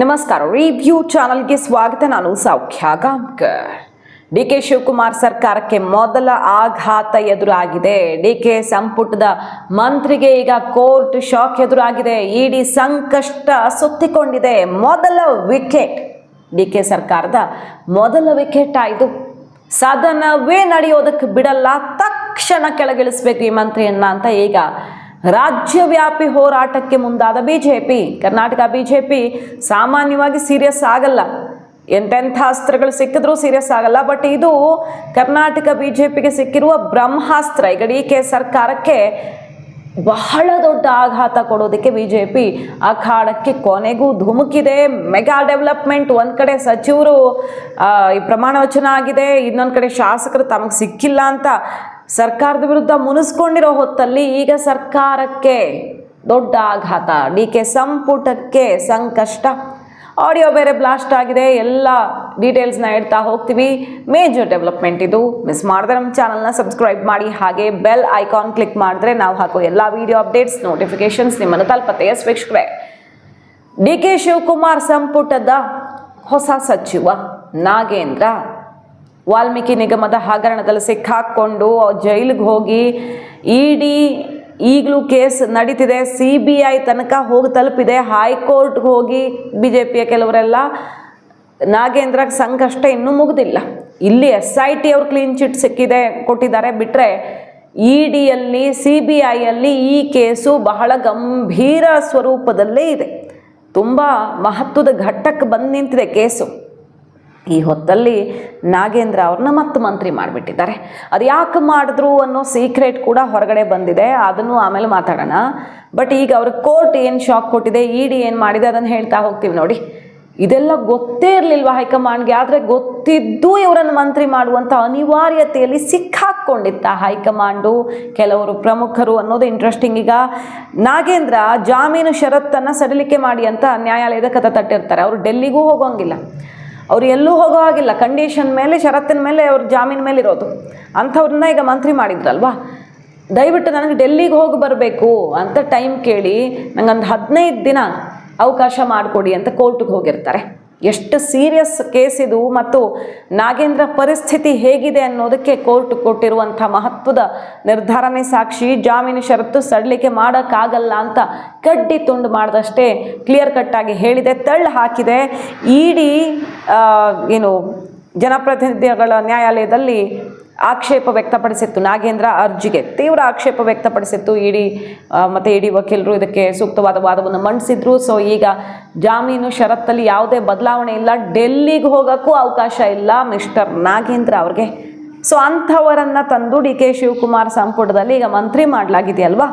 ನಮಸ್ಕಾರ. ರಿವ್ಯೂ ಚಾನಲ್ಗೆ ಸ್ವಾಗತ. ನಾನು ಸೌಖ್ಯ ಗಾಂವ್ಕರ್. ಡಿಕೆ ಶಿವಕುಮಾರ್ ಸರ್ಕಾರಕ್ಕೆ ಮೊದಲ ಆಘಾತ ಎದುರಾಗಿದೆ. ಡಿಕೆ ಸಂಪುಟದ ಮಂತ್ರಿಗೆ ಈಗ ಕೋರ್ಟ್ ಶಾಕ್ ಎದುರಾಗಿದೆ. ಇಡಿ ಸಂಕಷ್ಟ ಸುತ್ತಿಕೊಂಡಿದೆ. ಮೊದಲ ವಿಕೆಟ್, ಡಿಕೆ ಸರ್ಕಾರದ ಮೊದಲ ವಿಕೆಟ್ ಆಯಿತು. ಸದನವೇ ನಡೆಯೋದಕ್ಕೆ ಬಿಡಲ್ಲ, ತಕ್ಷಣ ಕೆಳಗಿಳಿಸ್ಬೇಕು ಈ ಮಂತ್ರಿಯನ್ನ ಅಂತ ಈಗ ರಾಜ್ಯವ್ಯಾಪಿ ಹೋರಾಟಕ್ಕೆ ಮುಂದಾದ ಬಿಜೆಪಿ. ಕರ್ನಾಟಕ ಬಿಜೆಪಿ ಸಾಮಾನ್ಯವಾಗಿ ಸೀರಿಯಸ್ ಆಗಲ್ಲ, ಎಂತೆಂಥ ಅಸ್ತ್ರಗಳು ಸಿಕ್ಕಿದ್ರೂ ಸೀರಿಯಸ್ ಆಗಲ್ಲ. ಬಟ್ ಇದು ಕರ್ನಾಟಕ ಬಿಜೆಪಿಗೆ ಸಿಕ್ಕಿರುವ ಬ್ರಹ್ಮಾಸ್ತ್ರ. ಈಗ ಡಿಕೆ ಸರ್ಕಾರಕ್ಕೆ ಬಹಳ ದೊಡ್ಡ ಆಘಾತ ಕೊಡೋದಕ್ಕೆ ಬಿಜೆಪಿ ಅಖಾಡಕ್ಕೆ ಕೊನೆಗೂ ಧುಮುಕಿದೆ. ಮೆಗಾ ಡೆವಲಪ್ಮೆಂಟ್, ಒಂದು ಕಡೆ ಸಚಿವರು ಈ ಪ್ರಮಾಣ ವಚನ ಆಗಿದೆ, ಇನ್ನೊಂದು ಕಡೆ ಶಾಸಕರು ತಮಗೆ ಸಿಕ್ಕಿಲ್ಲ ಅಂತ ಸರ್ಕಾರದ ವಿರುದ್ಧ ಮುನಿಸ್ಕೊಂಡಿರೋ ಹೊತ್ತಲ್ಲಿ ಈಗ ಸರ್ಕಾರಕ್ಕೆ ದೊಡ್ಡ ಆಘಾತ, ಡಿಕೆ ಸಂಪುಟಕ್ಕೆ ಸಂಕಷ್ಟ. ಆಡಿಯೋ ಬೇರೆ ಬ್ಲಾಸ್ಟ್ ಆಗಿದೆ. ಎಲ್ಲ ಡೀಟೇಲ್ಸ್ನ ಹೇಳ್ತಾ ಹೋಗ್ತೀವಿ. ಮೇಜರ್ ಡೆವಲಪ್ಮೆಂಟ್ ಇದು. ಮಿಸ್ ಮಾಡಿದ್ರೆ ನಮ್ಮ ಚಾನಲ್ನ ಸಬ್ಸ್ಕ್ರೈಬ್ ಮಾಡಿ, ಹಾಗೆ ಬೆಲ್ ಐಕಾನ್ ಕ್ಲಿಕ್ ಮಾಡಿದ್ರೆ ನಾವು ಹಾಕೋ ಎಲ್ಲ ವಿಡಿಯೋ ಅಪ್ಡೇಟ್ಸ್ ನೋಟಿಫಿಕೇಶನ್ಸ್ ನಿಮ್ಮನ್ನು ತಲುಪತ್ತೆ. ಎಸ್ ವೀಕ್ಷಕರೇ, ಡಿಕೆ ಶಿವಕುಮಾರ್ ಸಂಪುಟದ ಹೊಸ ಸಚಿವ ನಾಗೇಂದ್ರ ವಾಲ್ಮೀಕಿ ನಿಗಮದ ಹಗರಣದಲ್ಲಿ ಸಿಕ್ಕಾಕ್ಕೊಂಡು ಜೈಲಿಗೆ ಹೋಗಿ ಇಡಿ ಈಗಲೂ ಕೇಸ್ ನಡೀತಿದೆ. CBI ತನಕ ಹೋಗಿ ತಲುಪಿದೆ. ಹೈಕೋರ್ಟ್ಗೆ ಹೋಗಿ BJPಯ ಕೆಲವರೆಲ್ಲ ನಾಗೇಂದ್ರಕ್ಕೆ ಸಂಕಷ್ಟ ಇನ್ನೂ ಮುಗಿದಿಲ್ಲ. ಇಲ್ಲಿ SIT ಅವ್ರು ಕ್ಲೀನ್ ಚಿಟ್ ಕೊಟ್ಟಿದ್ದಾರೆ. ಬಿಟ್ಟರೆ ಇಡಿಯಲ್ಲಿ CBIಯಲ್ಲಿ ಈ ಕೇಸು ಬಹಳ ಗಂಭೀರ ಸ್ವರೂಪದಲ್ಲೇ ಇದೆ. ತುಂಬ ಮಹತ್ವದ ಘಟ್ಟಕ್ಕೆ ಬಂದು ನಿಂತಿದೆ ಕೇಸು. ಈ ಹೊತ್ತಲ್ಲಿ ನಾಗೇಂದ್ರ ಅವ್ರನ್ನ ಮತ್ತೆ ಮಂತ್ರಿ ಮಾಡಿಬಿಟ್ಟಿದ್ದಾರೆ. ಅದು ಯಾಕೆ ಮಾಡಿದ್ರು ಅನ್ನೋ ಸೀಕ್ರೆಟ್ ಕೂಡ ಹೊರಗಡೆ ಬಂದಿದೆ, ಅದನ್ನು ಆಮೇಲೆ ಮಾತಾಡೋಣ. ಬಟ್ ಈಗ ಅವ್ರಿಗೆ ಕೋರ್ಟ್ ಏನು ಶಾಕ್ ಕೊಟ್ಟಿದೆ, ಇಡಿ ಏನು ಮಾಡಿದೆ ಅದನ್ನು ಹೇಳ್ತಾ ಹೋಗ್ತೀವಿ. ನೋಡಿ, ಇದೆಲ್ಲ ಗೊತ್ತೇ ಇರಲಿಲ್ವ ಹೈಕಮಾಂಡ್ಗೆ? ಆದರೆ ಗೊತ್ತಿದ್ದು ಇವರನ್ನು ಮಂತ್ರಿ ಮಾಡುವಂಥ ಅನಿವಾರ್ಯತೆಯಲ್ಲಿ ಸಿಕ್ಕಾಕ್ಕೊಂಡಿತ್ತ ಹೈಕಮಾಂಡು, ಕೆಲವರು ಪ್ರಮುಖರು ಅನ್ನೋದು ಇಂಟ್ರೆಸ್ಟಿಂಗ್. ಈಗ ನಾಗೇಂದ್ರ ಜಾಮೀನು ಷರತ್ತನ್ನು ಸಡಿಲಿಕೆ ಮಾಡಿ ಅಂತ ನ್ಯಾಯಾಲಯದ ಕತೆ ತಟ್ಟಿರ್ತಾರೆ. ಅವರು ಡೆಲ್ಲಿಗೂ ಹೋಗೋಂಗಿಲ್ಲ, ಅವ್ರು ಎಲ್ಲೂ ಹೋಗೋ ಹಾಗಿಲ್ಲ. ಕಂಡೀಷನ್ ಮೇಲೆ, ಷರತ್ತಿನ ಮೇಲೆ, ಅವ್ರ ಜಾಮೀನು ಮೇಲೆ ಇರೋದು. ಅಂಥವ್ರನ್ನ ಈಗ ಮಂತ್ರಿ ಮಾಡಿದ್ರಲ್ವಾ, ದಯವಿಟ್ಟು ನನಗೆ ಡೆಲ್ಲಿಗೆ ಹೋಗಿ ಬರಬೇಕು ಅಂತ ಟೈಮ್ ಕೇಳಿ ನಂಗೊಂದು 15 ದಿನ ಅವಕಾಶ ಮಾಡಿಕೊಡಿ ಅಂತ ಕೋರ್ಟ್ಗೆ ಹೋಗಿರ್ತಾರೆ. ಎಷ್ಟು ಸೀರಿಯಸ್ ಕೇಸ್ ಇದು ಮತ್ತು ನಾಗೇಂದ್ರ ಪರಿಸ್ಥಿತಿ ಹೇಗಿದೆ ಅನ್ನೋದಕ್ಕೆ ಕೋರ್ಟ್ ಕೊಟ್ಟಿರುವಂಥ ಮಹತ್ವದ ನಿರ್ಧಾರನೇ ಸಾಕ್ಷಿ. ಜಾಮೀನು ಷರತ್ತು ಸಡಿಲಿಕೆ ಮಾಡೋಕ್ಕಾಗಲ್ಲ ಅಂತ ಕಡ್ಡಿ ತುಂಡು ಮಾಡಿದಷ್ಟೇ ಕ್ಲಿಯರ್ ಕಟ್ಟಾಗಿ ಹೇಳಿದೆ, ತಳ್ಳಿ ಹಾಕಿದೆ. ಇಡಿ ಜನಪ್ರತಿನಿಧಿಗಳ ನ್ಯಾಯಾಲಯದಲ್ಲಿ ಆಕ್ಷೇಪ ವ್ಯಕ್ತಪಡಿಸಿತ್ತು. ನಾಗೇಂದ್ರ ಅರ್ಜಿಗೆ ತೀವ್ರ ಆಕ್ಷೇಪ ವ್ಯಕ್ತಪಡಿಸಿತ್ತು ಇಡಿ ಮತ್ತು ಇಡಿ ವಕೀಲರು. ಇದಕ್ಕೆ ಸೂಕ್ತವಾದ ವಾದವನ್ನು ಮಂಡಿಸಿದ್ರು. ಸೊ ಈಗ ಜಾಮೀನು ಷರತ್ತಲ್ಲಿ ಯಾವುದೇ ಬದಲಾವಣೆ ಇಲ್ಲ, ಡೆಲ್ಲಿಗೆ ಹೋಗೋಕ್ಕೂ ಅವಕಾಶ ಇಲ್ಲ ಮಿಸ್ಟರ್ ನಾಗೇಂದ್ರ ಅವ್ರಿಗೆ. ಸೊ ಅಂಥವರನ್ನು ತಂದು ಡಿಕೆ ಶಿವಕುಮಾರ್ ಸಂಪುಟದಲ್ಲಿ ಈಗ ಮಂತ್ರಿ ಮಾಡಲಾಗಿದೆಯಲ್ವಾ.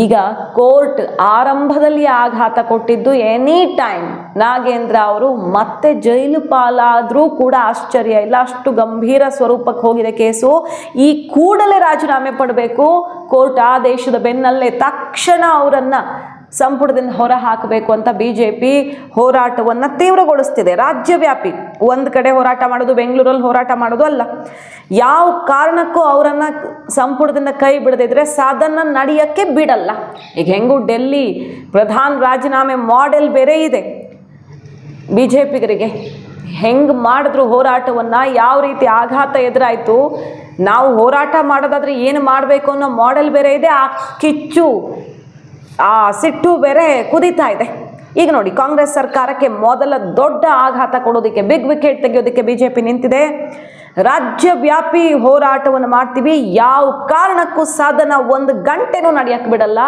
ಈಗ ಕೋರ್ಟ್ ಆರಂಭದಲ್ಲಿ ಆಘಾತ ಕೊಟ್ಟಿದ್ದು ಎನಿ ಟೈಮ್ ನಾಗೇಂದ್ರ ಅವರು ಮತ್ತೆ ಜೈಲು ಪಾಲಾದರೂ ಕೂಡ ಆಶ್ಚರ್ಯ ಇಲ್ಲ. ಅಷ್ಟು ಗಂಭೀರ ಸ್ವರೂಪಕ್ಕೆ ಹೋಗಿದೆ ಕೇಸು. ಈ ಕೂಡಲೇ ರಾಜೀನಾಮೆ ಪಡಬೇಕು. ಕೋರ್ಟ್ ಆದೇಶದ ಬೆನ್ನಲ್ಲೇ ತಕ್ಷಣ ಅವರನ್ನು ಸಂಪುಟದಿಂದ ಹೊರ ಹಾಕಬೇಕು ಅಂತ ಬಿಜೆಪಿ ಹೋರಾಟವನ್ನು ತೀವ್ರಗೊಳಿಸ್ತಿದೆ. ರಾಜ್ಯವ್ಯಾಪಿ ಒಂದು ಕಡೆ ಹೋರಾಟ ಮಾಡೋದು, ಬೆಂಗಳೂರಲ್ಲಿ ಹೋರಾಟ ಮಾಡೋದು ಅಲ್ಲ. ಯಾವ ಕಾರಣಕ್ಕೂ ಅವರನ್ನು ಸಂಪುಟದಿಂದ ಕೈ ಬಿಡದಿದ್ರೆ ಸದನ ನಡೆಯೋಕ್ಕೆ ಬಿಡಲ್ಲ. ಈಗ ಹೆಂಗೂ ಡೆಲ್ಲಿ ಪ್ರಧಾನ ರಾಜೀನಾಮೆ ಮಾಡೆಲ್ ಬೇರೆ ಇದೆ ಬಿಜೆಪಿಗರಿಗೆ. ಹೆಂಗೆ ಮಾಡಿದ್ರು ಹೋರಾಟವನ್ನು, ಯಾವ ರೀತಿ ಆಘಾತ ಎದುರಾಯಿತು, ನಾವು ಹೋರಾಟ ಮಾಡೋದಾದ್ರೆ ಏನು ಮಾಡಬೇಕು ಅನ್ನೋ ಮಾಡೆಲ್ ಬೇರೆ ಇದೆ. ಆ ಕಿಚ್ಚು, ಆ ಸಿಟ್ಟು ಬೇರೆ ಕುದೀತಾ ಇದೆ. ಈಗ ನೋಡಿ, ಕಾಂಗ್ರೆಸ್ ಸರ್ಕಾರಕ್ಕೆ ಮೊದಲ ದೊಡ್ಡ ಆಘಾತ ಕೊಡೋದಕ್ಕೆ, ಬಿಗ್ ವಿಕೆಟ್ ತೆಗೆಯೋದಕ್ಕೆ ಬಿಜೆಪಿ ನಿಂತಿದೆ. ರಾಜ್ಯವ್ಯಾಪಿ ಹೋರಾಟವನ್ನು ಮಾಡ್ತೀವಿ, ಯಾವ ಕಾರಣಕ್ಕೂ ಸದನ 1 ಗಂಟೆನೂ ನಡೆಯಕ್ಕೆ ಬಿಡಲ್ಲ,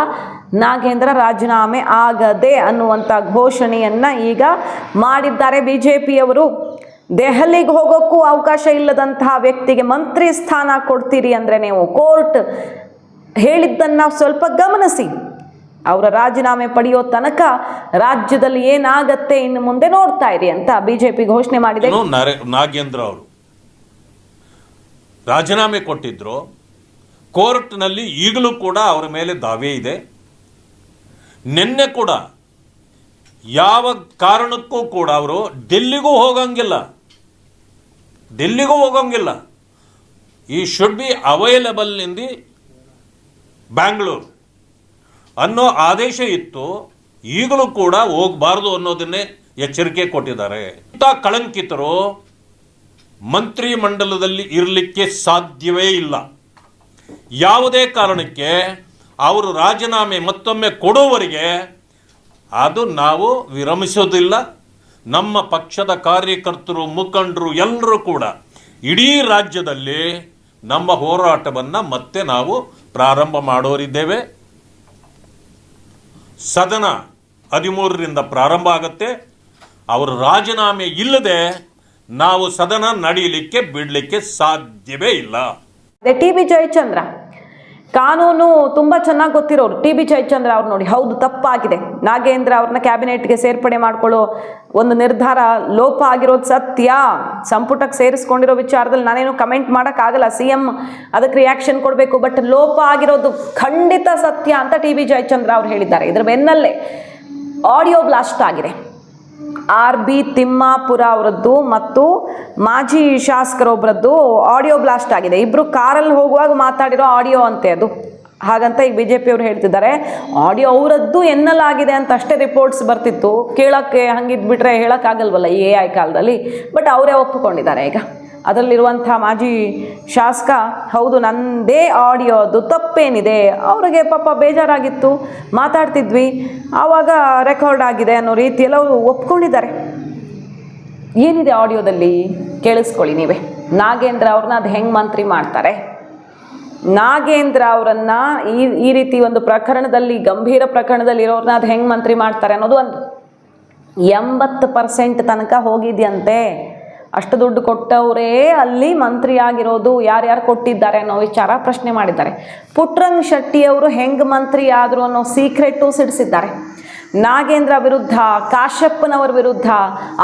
ನಾಗೇಂದ್ರ ರಾಜೀನಾಮೆ ಆಗದೆ ಅನ್ನುವಂಥ ಘೋಷಣೆಯನ್ನು ಈಗ ಮಾಡಿದ್ದಾರೆ ಬಿಜೆಪಿಯವರು. ದೆಹಲಿಗೆ ಹೋಗೋಕ್ಕೂ ಅವಕಾಶ ಇಲ್ಲದಂತಹ ವ್ಯಕ್ತಿಗೆ ಮಂತ್ರಿ ಸ್ಥಾನ ಕೊಡ್ತೀರಿ ಅಂದರೆ ನೀವು ಕೋರ್ಟ್ ಹೇಳಿದ್ದನ್ನು ಸ್ವಲ್ಪ ಗಮನಿಸಿ. ಅವರ ರಾಜೀನಾಮೆ ಪಡೆಯೋ ತನಕ ರಾಜ್ಯದಲ್ಲಿ ಏನಾಗತ್ತೆ ಇನ್ನು ಮುಂದೆ ನೋಡ್ತಾ ಇರಿ ಅಂತ ಬಿಜೆಪಿ ಘೋಷಣೆ ಮಾಡಿದೆ. ನಾಗೇಂದ್ರ ಅವರು ರಾಜೀನಾಮೆ ಕೊಟ್ಟಿದ್ರು. ಕೋರ್ಟ್ನಲ್ಲಿ ಈಗಲೂ ಕೂಡ ಅವರ ಮೇಲೆ ದಾವೆ ಇದೆ. ನಿನ್ನೆ ಕೂಡ ಯಾವ ಕಾರಣಕ್ಕೂ ಕೂಡ ಅವರು ಡೆಲ್ಲಿಗೂ ಹೋಗಂಗಿಲ್ಲ. ಈ should be available in the Bangalore ಅನ್ನೋ ಆದೇಶ ಇತ್ತು. ಈಗಲೂ ಕೂಡ ಹೋಗಬಾರ್ದು ಅನ್ನೋದನ್ನೇ ಎಚ್ಚರಿಕೆ ಕೊಟ್ಟಿದ್ದಾರೆ. ಇಂಥ ಕಳಂಕಿತರು ಮಂತ್ರಿ ಮಂಡಲದಲ್ಲಿ ಇರಲಿಕ್ಕೆ ಸಾಧ್ಯವೇ ಇಲ್ಲ. ಯಾವುದೇ ಕಾರಣಕ್ಕೆ ಅವರು ರಾಜೀನಾಮೆ ಮತ್ತೊಮ್ಮೆ ಕೊಡುವವರೆಗೆ ಅದು ನಾವು ವಿರಮಿಸೋದಿಲ್ಲ. ನಮ್ಮ ಪಕ್ಷದ ಕಾರ್ಯಕರ್ತರು, ಮುಖಂಡರು ಎಲ್ಲರೂ ಕೂಡ ಇಡೀ ರಾಜ್ಯದಲ್ಲಿ ನಮ್ಮ ಹೋರಾಟವನ್ನು ಮತ್ತೆ ನಾವು ಪ್ರಾರಂಭ ಮಾಡೋರಿದ್ದೇವೆ. ಸದನ 13ರಿಂದ ಪ್ರಾರಂಭ ಆಗುತ್ತೆ. ಅವರು ರಾಜೀನಾಮೆ ಇಲ್ಲದೆ ನಾವು ಸದನ ನಡೆಯಲಿಕ್ಕೆ ಬಿಡಲಿಕ್ಕೆ ಸಾಧ್ಯವೇ ಇಲ್ಲ. ಟಿ ಬಿ ಜಯಚಂದ್ರ ಕಾನೂನು ತುಂಬ ಚೆನ್ನಾಗಿ ಗೊತ್ತಿರೋರು. ಟಿ ಬಿ ಜಯಚಂದ್ರ ಅವ್ರು ನೋಡಿ, ಹೌದು ತಪ್ಪಾಗಿದೆ, ನಾಗೇಂದ್ರ ಅವ್ರನ್ನ ಕ್ಯಾಬಿನೆಟ್ಗೆ ಸೇರ್ಪಡೆ ಮಾಡ್ಕೊಳ್ಳೋ ಒಂದು ನಿರ್ಧಾರ ಲೋಪ ಆಗಿರೋದು ಸತ್ಯ, ಸಂಪುಟಕ್ಕೆ ಸೇರಿಸ್ಕೊಂಡಿರೋ ವಿಚಾರದಲ್ಲಿ ನಾನೇನು ಕಮೆಂಟ್ ಮಾಡೋಕ್ಕಾಗಲ್ಲ, CM ಅದಕ್ಕೆ ರಿಯಾಕ್ಷನ್ ಕೊಡಬೇಕು, ಬಟ್ ಲೋಪ ಆಗಿರೋದು ಖಂಡಿತ ಸತ್ಯ ಅಂತ ಟಿ ಬಿ ಜಯಚಂದ್ರ ಅವ್ರು ಹೇಳಿದ್ದಾರೆ. ಇದ್ರ ಬೆನ್ನಲ್ಲೇ ಆಡಿಯೋ ಬ್ಲಾಸ್ಟ್ ಆಗಿದೆ. RB ತಿಮ್ಮಾಪುರ ಅವರದ್ದು ಮತ್ತು ಮಾಜಿ ಶಾಸಕರೊಬ್ಬರದ್ದು ಆಡಿಯೋ ಬ್ಲಾಸ್ಟ್ ಆಗಿದೆ. ಇಬ್ಬರು ಕಾರಲ್ಲಿ ಹೋಗುವಾಗ ಮಾತಾಡಿರೋ ಆಡಿಯೋ ಅಂತೆ ಅದು. ಹಾಗಂತ ಈಗ BJP ಅವರು ಹೇಳ್ತಿದ್ದಾರೆ ಆಡಿಯೋ ಅವರದ್ದು ಎನ್ನಲಾಗಿದೆ ಅಂತ ಅಷ್ಟೇ ರಿಪೋರ್ಟ್ಸ್ ಬರ್ತಿತ್ತು. ಕೇಳೋಕ್ಕೆ ಹಂಗಿದ್ಬಿಟ್ರೆ ಹೇಳೋಕ್ಕಾಗಲ್ವಲ್ಲ ಈ AI ಕಾಲದಲ್ಲಿ. ಬಟ್ ಅವರೇ ಒಪ್ಪಿಕೊಂಡಿದ್ದಾರೆ. ಈಗ ಅದರಲ್ಲಿರುವಂಥ ಮಾಜಿ ಶಾಸಕ ಹೌದು ನನ್ನದೇ ಆಡಿಯೋ, ಅದು ತಪ್ಪೇನಿದೆ, ಅವರಿಗೆ ಪಾಪ ಬೇಜಾರಾಗಿತ್ತು, ಮಾತಾಡ್ತಿದ್ವಿ, ಆವಾಗ ರೆಕಾರ್ಡ್ ಆಗಿದೆ ಅನ್ನೋ ರೀತಿಯಲ್ಲಿ ಅವರು ಒಪ್ಕೊಂಡಿದ್ದಾರೆ. ಏನಿದೆ ಆಡಿಯೋದಲ್ಲಿ ಕೇಳಿಸ್ಕೊಳ್ಳಿ ನೀವೇ. ನಾಗೇಂದ್ರ ಅವ್ರನ್ನ ಅದು ಹೆಂಗೆ ಮಂತ್ರಿ ಮಾಡ್ತಾರೆ, ನಾಗೇಂದ್ರ ಅವರನ್ನು ಈ ರೀತಿ ಒಂದು ಪ್ರಕರಣದಲ್ಲಿ, ಗಂಭೀರ ಪ್ರಕರಣದಲ್ಲಿ ಇರೋರನ್ನ ಅದು ಹೆಂಗೆ ಮಂತ್ರಿ ಮಾಡ್ತಾರೆ ಅನ್ನೋದು ಒಂದು 80% ತನಕ ಹೋಗಿದೆಯಂತೆ. ಅಷ್ಟು ದುಡ್ಡು ಕೊಟ್ಟವರೇ ಅಲ್ಲಿ ಮಂತ್ರಿ ಆಗಿರೋದು, ಯಾರ್ಯಾರು ಕೊಟ್ಟಿದ್ದಾರೆ ಅನ್ನೋ ವಿಚಾರ ಪ್ರಶ್ನೆ ಮಾಡಿದ್ದಾರೆ. ಪುಟ್ಟರಂಗ ಶೆಟ್ಟಿಯವರು ಹೆಂಗೆ ಮಂತ್ರಿ ಆದರು ಅನ್ನೋ ಸೀಕ್ರೆಟು ಸಿಡಿಸಿದ್ದಾರೆ. ನಾಗೇಂದ್ರ ವಿರುದ್ಧ, ಕಾಶ್ಯಪ್ಪನವರ ವಿರುದ್ಧ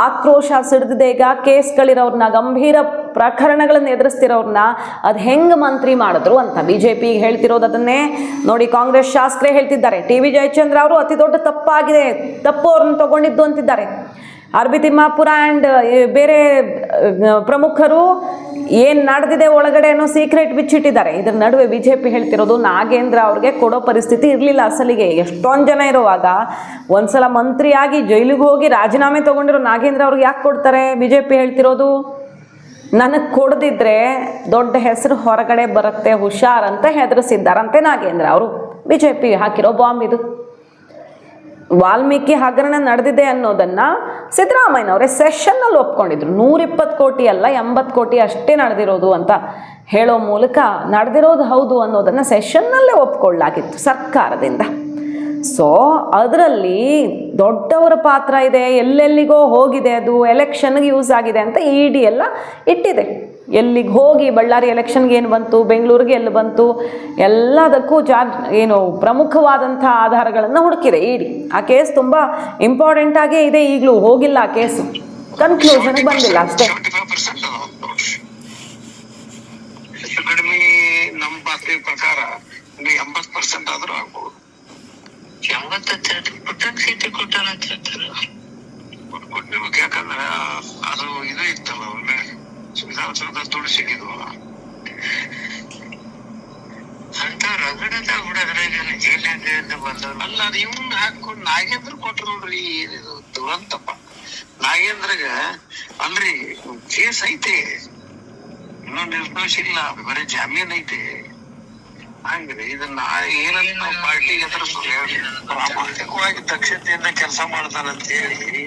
ಆಕ್ರೋಶ ಸಿಡಿದಿದೆ. ಈಗ ಕೇಸ್ಗಳಿರೋರನ್ನ, ಗಂಭೀರ ಪ್ರಕರಣಗಳನ್ನು ಎದುರಿಸ್ತಿರೋರನ್ನ ಅದು ಹೆಂಗೆ ಮಂತ್ರಿ ಮಾಡಿದ್ರು ಅಂತ BJP ಹೇಳ್ತಿರೋದು ಅದನ್ನೇ ನೋಡಿ. ಕಾಂಗ್ರೆಸ್ ಶಾಸಕರೇ ಹೇಳ್ತಿದ್ದಾರೆ, ಟಿ ಬಿ ಜಯಚಂದ್ರ ಅವರು ಅತಿ ದೊಡ್ಡ ತಪ್ಪಾಗಿದೆ, ತಪ್ಪು ಅವ್ರನ್ನ ತಗೊಂಡಿದ್ದು ಅಂತಿದ್ದಾರೆ. RB ತಿಮ್ಮಾಪುರ ಆ್ಯಂಡ್ ಬೇರೆ ಪ್ರಮುಖರು ಏನು ನಡೆದಿದೆ ಒಳಗಡೆ ಅನ್ನೋ ಸೀಕ್ರೆಟ್ ಬಿಚ್ಚಿಟ್ಟಿದ್ದಾರೆ. ಇದರ ನಡುವೆ BJP ಹೇಳ್ತಿರೋದು ನಾಗೇಂದ್ರ ಅವ್ರಿಗೆ ಕೊಡೋ ಪರಿಸ್ಥಿತಿ ಇರಲಿಲ್ಲ ಅಸಲಿಗೆ. ಎಷ್ಟೊಂದು ಜನ ಇರುವಾಗ ಒಂದ್ಸಲ ಮಂತ್ರಿಯಾಗಿ ಜೈಲಿಗೆ ಹೋಗಿ ರಾಜೀನಾಮೆ ತೊಗೊಂಡಿರೋ ನಾಗೇಂದ್ರ ಅವ್ರಿಗೆ ಯಾಕೆ ಕೊಡ್ತಾರೆ? BJP ಹೇಳ್ತಿರೋದು ನನಗೆ ಕೊಡದಿದ್ರೆ ದೊಡ್ಡ ಹೆಸರು ಹೊರಗಡೆ ಬರುತ್ತೆ, ಹುಷಾರಂತ ಹೆದರಿಸಿದ್ದಾರಂತೆ ನಾಗೇಂದ್ರ ಅವರು. BJP ಹಾಕಿರೋ ಬಾಂಬ್ ಇದು. ವಾಲ್ಮೀಕಿ ಹಗರಣ ನಡೆದಿದೆ ಅನ್ನೋದನ್ನು ಸಿದ್ದರಾಮಯ್ಯನವರೇ ಸೆಷನ್ನಲ್ಲಿ ಒಪ್ಕೊಂಡಿದ್ರು. 120 ಕೋಟಿ ಅಲ್ಲ 80 ಕೋಟಿ ಅಷ್ಟೇ ನಡೆದಿರೋದು ಅಂತ ಹೇಳೋ ಮೂಲಕ ನಡೆದಿರೋದು ಹೌದು ಅನ್ನೋದನ್ನು ಸೆಷನ್ನಲ್ಲೇ ಒಪ್ಕೊಳ್ಳಾಗಿತ್ತು ಸರ್ಕಾರದಿಂದ. ಸೊ ಅದರಲ್ಲಿ ದೊಡ್ಡವರ ಪಾತ್ರ ಇದೆ, ಎಲ್ಲೆಲ್ಲಿಗೋ ಹೋಗಿದೆ, ಅದು ಎಲೆಕ್ಷನ್ಗೆ ಯೂಸ್ ಆಗಿದೆ ಅಂತ ED ಎಲ್ಲ ಇಟ್ಟಿದೆ. ಎಲ್ಲಿಗೆ ಹೋಗಿ ಬಳ್ಳಾರಿ ಎಲೆಕ್ಷನ್ಗೆ ಏನು ಬಂತು, ಬೆಂಗಳೂರಿಗೆ ಎಲ್ಲಿ ಬಂತು, ಎಲ್ಲದಕ್ಕೂ ಏನು ಪ್ರಮುಖವಾದಂಥ ಆಧಾರಗಳನ್ನು ಹುಡುಕಿದೆ ED. ಆ ಕೇಸ್ ತುಂಬ ಇಂಪಾರ್ಟೆಂಟ್ ಆಗೇ ಇದೆ. ಈಗಲೂ ಹೋಗಿಲ್ಲ ಆ ಕೇಸು, ಕನ್ಕ್ಲೂಷನ್ಗೆ ಬಂದಿಲ್ಲ ಅಷ್ಟೇ. ನಮ್ಮ ಪಾತ್ರೆ ಪ್ರಕಾರ 80% ಆದ್ರೂ ಆಗ್ಬೋದು. 80% ಸೀಟ್ ಕೊಟ್ಟಾರ ಅಂತ ಹೇಳ್ತಾರೆ. ಕೊಟ್ಟಿರ್ಬೇಕು, ಯಾಕಂದ್ರೆ ಅದು ಇದು ಇತ್ತಲ್ಲ, ಒಮ್ಮೆ ವಿಧಾನಸೌಧ ದುಡ್ಡು ಸಿಕ್ಕಿದ್ವಲ್ಲ ಅಂತ ರಗಡದ ಹುಡುಗರಾಗ ಜೈಲಿಂದ ಬಂದವ್ರು ಅಲ್ಲ. ಅದು ಇವನ್ ಹಾಕೊಂಡು ನಾಗೇಂದ್ರ ಕೊಟ್ರು ನೋಡ್ರಿ, ಏನಿದು ದುರಂತಪ್ಪ. ನಾಗೇಂದ್ರಗ ಅಲ್ರಿ ಕೇಸ್ ಐತೆ, ಇನ್ನೂ ನಿರ್ದೋಷ ಇಲ್ಲ, ಬರೀ ಜಾಮೀನ್ ಐತೆ. ಹಂಗ್ರಿ ಇದನ್ನ ಏನಂತ ನಾವು ಪಾರ್ಟಿಗೆ ಪ್ರಾಮಾಣಿಕವಾಗಿ ದಕ್ಷತೆಯಿಂದ ಕೆಲಸ ಮಾಡ್ತಾನಂತ ಹೇಳಿ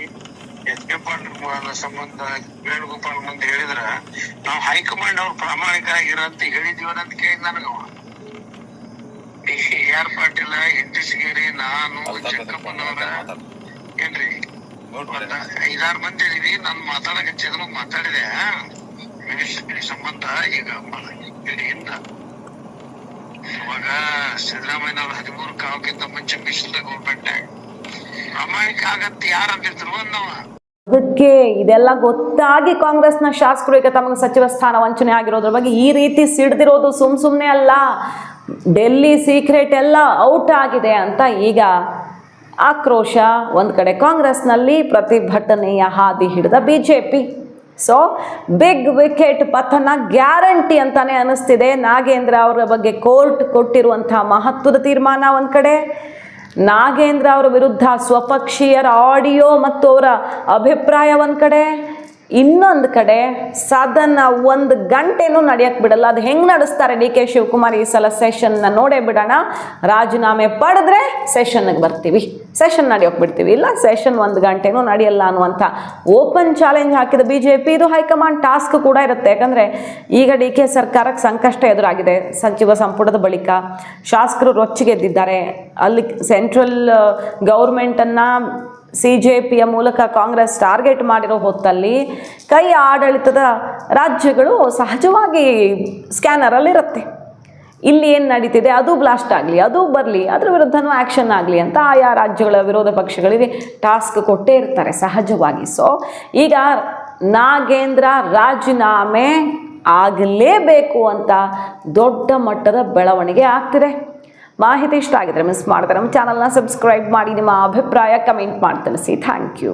SP ಪಾಟೀಲ್ ಸಂಬಂಧ ವೇಣುಗೋಪಾಲ್ ಮುಂದೆ ಹೇಳಿದ್ರ ನಾವು ಹೈಕಮಾಂಡ್ ಅವ್ರು ಪ್ರಾಮಾಣಿಕ ಆಗಿರಂತ ಹೇಳಿದೀವನಂತ ಕೇಳಿದ್ ನನಗವ. AR ಪಾಟೀಲ, ಹೆಂಡಸಿಗೇರಿ, ನಾನು, ಜಕ್ಕಪ್ಪನವ್ರ ಏನ್ರಿ 5-6 ಮಂದಿ ಇದೀವಿ. ನಾನು ಮಾತಾಡಕ್ ಹಚ್ಚಿದ್ರು, ಮಾತಾಡಿದೆ ಮಿನಿಸ್ಟ್ರಿ ಸಂಬಂಧ. ಈಗ ಇಂದ ಇವಾಗ ಸಿದ್ದರಾಮಯ್ಯನವ್ರು 13 ಕಾವಕ್ಕಿಂತ ಮುಂಚೆ ಮಿಶ್ರ ಗೌರ್ಮೆಂಟ್ ಪ್ರಾಮಾಣಿಕ ಆಗತ್ತೆ ಯಾರಂತಿದ್ರು ಅನ್ನವ. ಅದಕ್ಕೆ ಇದೆಲ್ಲ ಗೊತ್ತಾಗಿ ಕಾಂಗ್ರೆಸ್ನ ಶಾಸಕರು ಈಗ ತಮಗೆ ಸಚಿವ ಸ್ಥಾನ ವಂಚನೆ ಆಗಿರೋದ್ರ ಬಗ್ಗೆ ಈ ರೀತಿ ಸಿಡ್ದಿರೋದು ಸುಮ್ಮನೆ ಅಲ್ಲ. ಡೆಲ್ಲಿ ಸೀಕ್ರೆಟ್ ಎಲ್ಲ ಔಟ್ ಆಗಿದೆ ಅಂತ ಈಗ ಆಕ್ರೋಶ. ಒಂದು ಕಡೆ ಕಾಂಗ್ರೆಸ್ನಲ್ಲಿ ಪ್ರತಿಭಟನೆಯ ಹಾದಿ ಹಿಡಿದ BJP. ಸೊ ಬಿಗ್ ವಿಕೆಟ್ ಪತನ ಗ್ಯಾರಂಟಿ ಅಂತಾನೆ ಅನಿಸ್ತಿದೆ. ನಾಗೇಂದ್ರ ಅವರ ಬಗ್ಗೆ ಕೋರ್ಟ್ ಕೊಟ್ಟಿರುವಂಥ ಮಹತ್ವದ ತೀರ್ಮಾನ ಒಂದು ಕಡೆ, ನಾಗೇಂದ್ರ ಅವರ ವಿರುದ್ಧ ಸ್ವಪಕ್ಷೀಯರ ಆಡಿಯೋ ಮತ್ತು ಅವರ ಅಭಿಪ್ರಾಯ ಒಂದು ಕಡೆ, ಇನ್ನೊಂದು ಕಡೆ ಸದನ 1 ಗಂಟೆನೂ ನಡೆಯಕ್ಕೆ ಬಿಡಲ್ಲ. ಅದು ಹೆಂಗೆ ನಡೆಸ್ತಾರೆ ಡಿ ಕೆ ಶಿವಕುಮಾರ್ ಈ ಸಲ ಸೆಷನ್ನ ನೋಡೇ ಬಿಡೋಣ. ರಾಜೀನಾಮೆ ಪಡೆದ್ರೆ ಸೆಷನ್ಗೆ ಬರ್ತೀವಿ, ಸೆಷನ್ ನಡೆಯೋಕೆ ಬಿಡ್ತೀವಿ, ಇಲ್ಲ ಸೆಷನ್ 1 ಗಂಟೆನೂ ನಡೆಯಲ್ಲ ಅನ್ನುವಂಥ ಓಪನ್ ಚಾಲೆಂಜ್ ಹಾಕಿದ BJP. ಇದು ಹೈಕಮಾಂಡ್ ಟಾಸ್ಕ್ ಕೂಡ ಇರುತ್ತೆ. ಯಾಕಂದರೆ ಈಗ ಡಿ ಕೆ ಸರ್ಕಾರಕ್ಕೆ ಸಂಕಷ್ಟ ಎದುರಾಗಿದೆ. ಸಚಿವ ಸಂಪುಟದ ಬಳಿಕ ಶಾಸಕರು ರೊಚ್ಚಿಗೆದ್ದಿದ್ದಾರೆ. ಅಲ್ಲಿ ಸೆಂಟ್ರಲ್ ಗೌರ್ಮೆಂಟನ್ನು CJPಯ ಮೂಲಕ ಕಾಂಗ್ರೆಸ್ ಟಾರ್ಗೆಟ್ ಮಾಡಿರೋ ಹೊತ್ತಲ್ಲಿ ಕೈ ಆಡಳಿತದ ರಾಜ್ಯಗಳು ಸಹಜವಾಗಿ ಸ್ಕ್ಯಾನರಲ್ಲಿರುತ್ತೆ. ಇಲ್ಲಿ ಏನು ನಡೀತಿದೆ ಅದು ಬ್ಲಾಸ್ಟ್ ಆಗಲಿ, ಅದು ಬರಲಿ, ಅದ್ರ ವಿರುದ್ಧನೂ ಆ್ಯಕ್ಷನ್ ಆಗಲಿ ಅಂತ ಆಯಾ ರಾಜ್ಯಗಳ ವಿರೋಧ ಪಕ್ಷಗಳಿಗೆ ಟಾಸ್ಕ್ ಕೊಟ್ಟೇ ಇರ್ತಾರೆ ಸಹಜವಾಗಿ. ಸೊ ಈಗ ನಾಗೇಂದ್ರ ರಾಜೀನಾಮೆ ಆಗಲೇಬೇಕು ಅಂತ ದೊಡ್ಡ ಮಟ್ಟದ ಬೆಳವಣಿಗೆ ಆಗ್ತಿದೆ. ಮಾಹಿತಿ ಇಷ್ಟ ಆಗಿದ್ರೆ ಮಿಸ್ ಮಾಡಿದ್ರೆ ನಮ್ಮ ಚಾನಲ್ನ ಸಬ್ಸ್ಕ್ರೈಬ್ ಮಾಡಿ, ನಿಮ್ಮ ಅಭಿಪ್ರಾಯ ಕಮೆಂಟ್ ಮಾಡಿ ತಿಳಿಸಿ. Thank you.